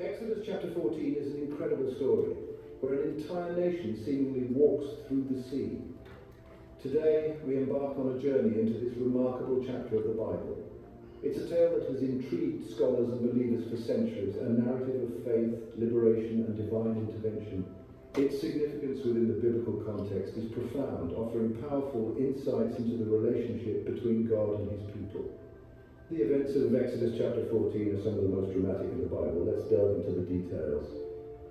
Exodus chapter 14 is an incredible story where an entire nation seemingly walks through the sea. Today we embark on a journey into this remarkable chapter of the Bible. It's a tale that has intrigued scholars and believers for centuries, a narrative of faith, liberation and divine intervention. Its significance within the biblical context is profound, offering powerful insights into the relationship between God and his people. The events of Exodus chapter 14 are some of the most dramatic in the Bible. Let's delve into the details.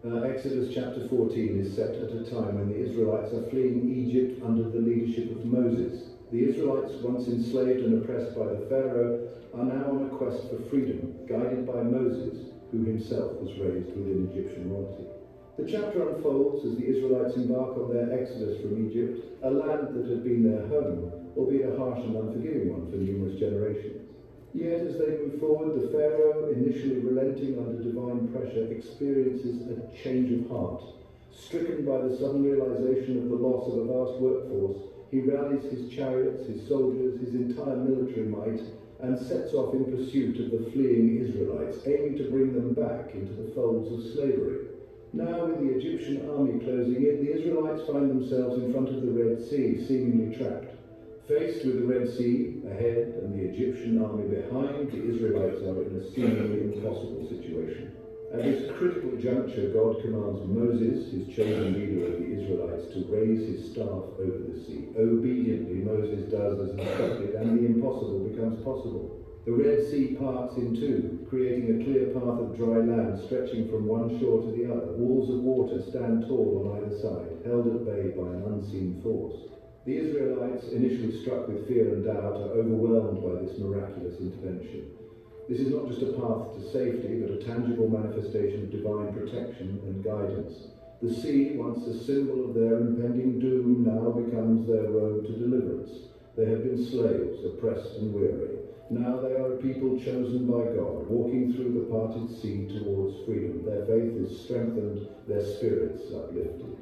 Exodus chapter 14 is set at a time when the Israelites are fleeing Egypt under the leadership of Moses. The Israelites, once enslaved and oppressed by the Pharaoh, are now on a quest for freedom, guided by Moses, who himself was raised within Egyptian royalty. The chapter unfolds as the Israelites embark on their exodus from Egypt, a land that had been their home, albeit a harsh and unforgiving one for numerous generations. Yet as they move forward, the Pharaoh, initially relenting under divine pressure, experiences a change of heart. Stricken by the sudden realization of the loss of a vast workforce, he rallies his chariots, his soldiers, his entire military might, and sets off in pursuit of the fleeing Israelites, aiming to bring them back into the folds of slavery. Now, with the Egyptian army closing in, the Israelites find themselves in front of the Red Sea, seemingly trapped. Faced with the Red Sea ahead and the Egyptian army behind, the Israelites are in a seemingly impossible situation. At this critical juncture, God commands Moses, his chosen leader of the Israelites, to raise his staff over the sea. Obediently, Moses does as instructed, and the impossible becomes possible. The Red Sea parts in two, creating a clear path of dry land stretching from one shore to the other. Walls of water stand tall on either side, held at bay by an unseen force. The Israelites, initially struck with fear and doubt, are overwhelmed by this miraculous intervention. This is not just a path to safety, but a tangible manifestation of divine protection and guidance. The sea, once a symbol of their impending doom, now becomes their road to deliverance. They have been slaves, oppressed and weary. Now they are a people chosen by God, walking through the parted sea towards freedom. Their faith is strengthened, their spirits uplifted.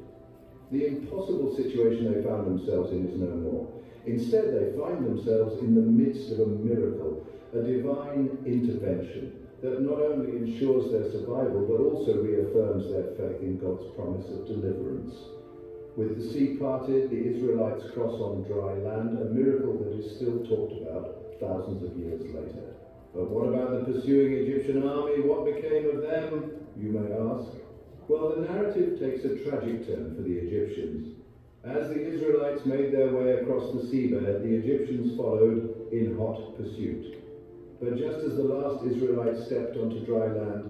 The impossible situation they found themselves in is no more. Instead, they find themselves in the midst of a miracle, a divine intervention that not only ensures their survival, but also reaffirms their faith in God's promise of deliverance. With the sea parted, the Israelites cross on dry land, a miracle that is still talked about thousands of years later. But what about the pursuing Egyptian army? What became of them, you may ask? Well, the narrative takes a tragic turn for the Egyptians. As the Israelites made their way across the seabed, the Egyptians followed in hot pursuit. But just as the last Israelite stepped onto dry land,